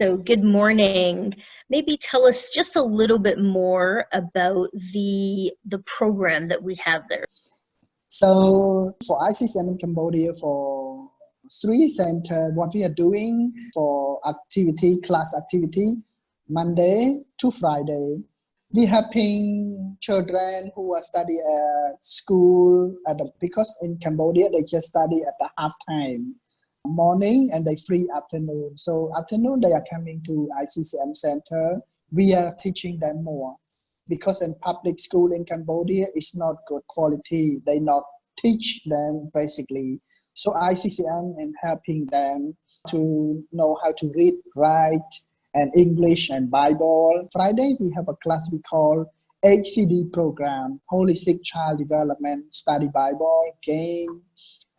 So, good morning. Maybe tell us just a little bit more about the program that we have there. So for ICCM in Cambodia, for 3 center, what we are doing for activity, class activity, Monday to Friday, we helping children who are study at school because in Cambodia they just study at the half time morning and they free afternoon. So afternoon they are coming to ICCM center. We are teaching them more because in public school in Cambodia is not good quality. They not teach them basically. So ICCM and helping them to know how to read, write, and English and Bible. Friday we have a class we call HCD program, Holistic Child Development, Study Bible, game,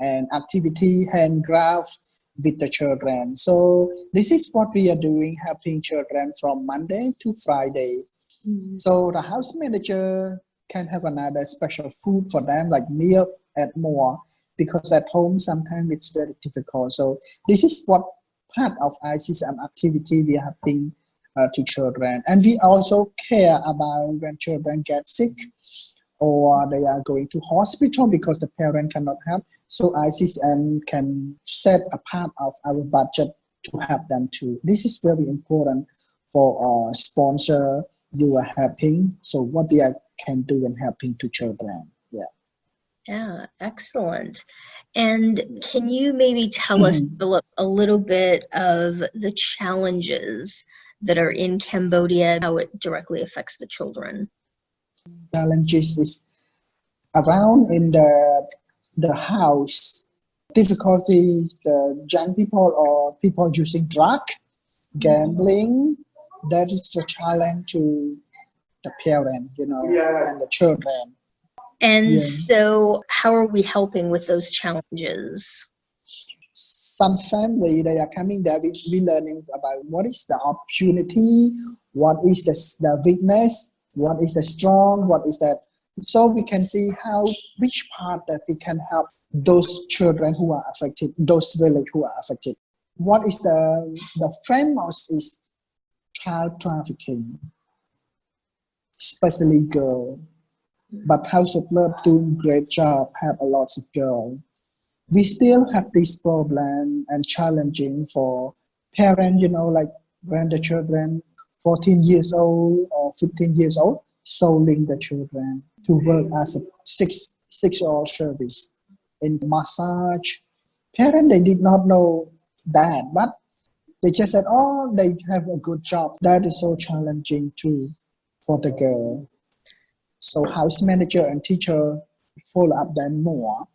and activity, handcraft with the children. So this is what we are doing, helping children from Monday to Friday. So the house manager can have another special food for them, like meal and more, because at home sometimes it's very difficult. So this is what part of ICCM activity we are helping to children. And we also care about when children get sick or they are going to hospital because the parent cannot help. So ICCM can set a part of our budget to help them too. This is very important for sponsor you are helping. So what we can do in helping to children. Yeah, excellent. And can you maybe tell us a little bit of the challenges that are in Cambodia, how it directly affects the children? Challenges is around in the house, difficulty, the young people or people using drug, gambling. That is the challenge to the parent, and the children. And so how are we helping with those challenges? Some family, they are coming there, we learning about what is the opportunity, what is the weakness, what is the strong, what is that. So we can see which part that we can help those children who are affected, those village who are affected. What is the famous is child trafficking, especially girl. But House of Love doing great job, have a lot of girls. We still have this problem and challenging for parents, like when the children 14 years old or 15 years old, selling the children to work as a six-hour service in massage. Parents, they did not know that, but they just said, oh, they have a good job. That is so challenging too for the girl. So house manager and teacher follow up them more,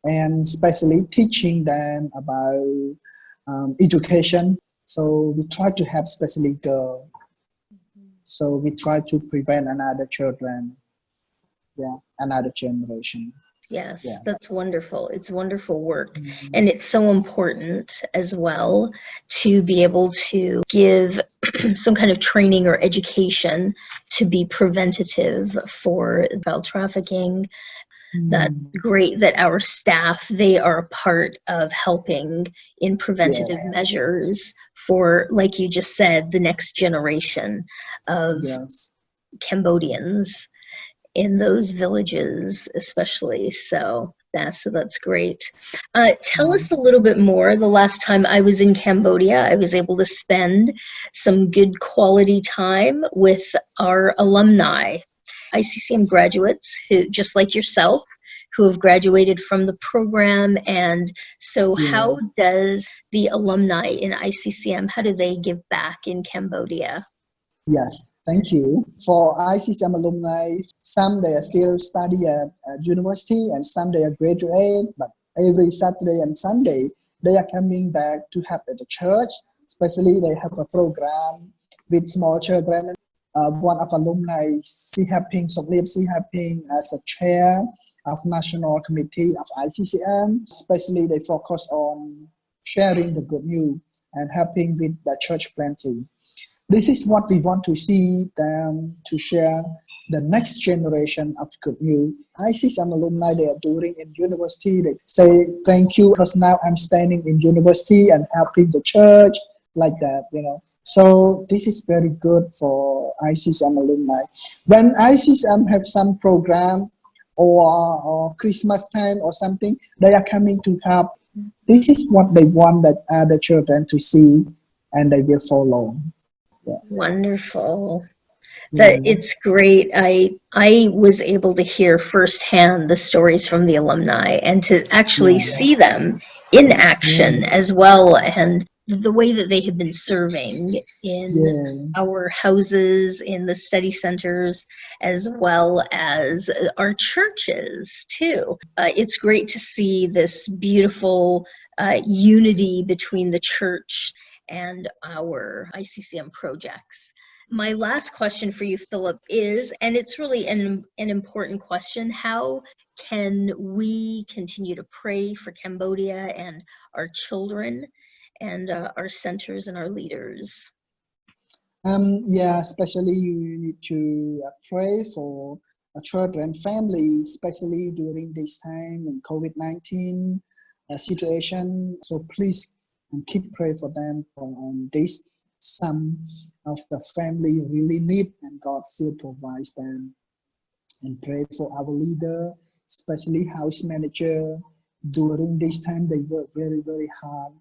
and especially teaching them about education. So we try to help especially girls. So we try to prevent another children, another generation. Yes, that's wonderful. It's wonderful work. And it's so important as well to be able to give some kind of training or education to be preventative for child trafficking. That's great that our staff, they are a part of helping in preventative measures for, like you just said, the next generation of Cambodians in those villages especially. So that's great. Tell us a little bit more. The last time I was in Cambodia, I was able to spend some good quality time with our alumni, ICCM graduates who, just like yourself, who have graduated from the program. And so how does the alumni in ICCM, how do they give back in Cambodia? Yes, thank you. For ICCM alumni, some they are still study at university and some they are graduate, but every Saturday and Sunday they are coming back to help at the church. Especially they have a program with small children. One of alumni, she helping as a chair of National Committee of ICCM. Especially they focus on sharing the good news and helping with the church planting. This is what we want to see them to share the next generation of good news. I see some alumni they are doing in university. They say, thank you, because now I'm standing in university and helping the church, like that, So this is very good for ICCM alumni. When ICCM have some program or Christmas time or something, they are coming to help. This is what they want that other children to see, and they will follow. Yeah, Wonderful. That yeah, it's great. I was able to hear firsthand the stories from the alumni and to actually yeah, see them in action yeah, as well, and the way that they have been serving in yeah. our houses, in the study centers, as well as our churches too. It's great to see this beautiful unity between the church and our ICCM projects. My last question for you, Philip, is, and it's really an important question, how can we continue to pray for Cambodia and our children and our centers and our leaders? Yeah, especially you need to pray for children, family, especially during this time in COVID-19 situation. So please keep pray for them on this. Some of the family really need, and God still provides them. And pray for our leader, especially house manager. During this time, they work very, very hard.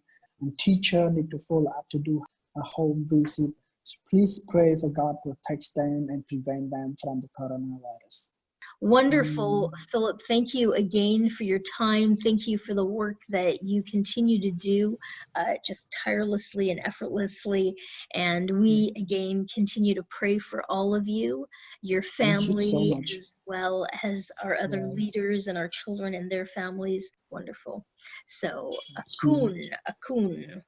And teacher need to follow up to do a home visit. So please pray for God protects them and prevent them from the coronavirus. Wonderful, Um, Philip. Thank you again for your time. Thank you for the work that you continue to do just tirelessly and effortlessly. And we again continue to pray for all of you, your Thank you so family, much. as well as our other Yeah, leaders and our children and their families. Wonderful. So, thank you. akun.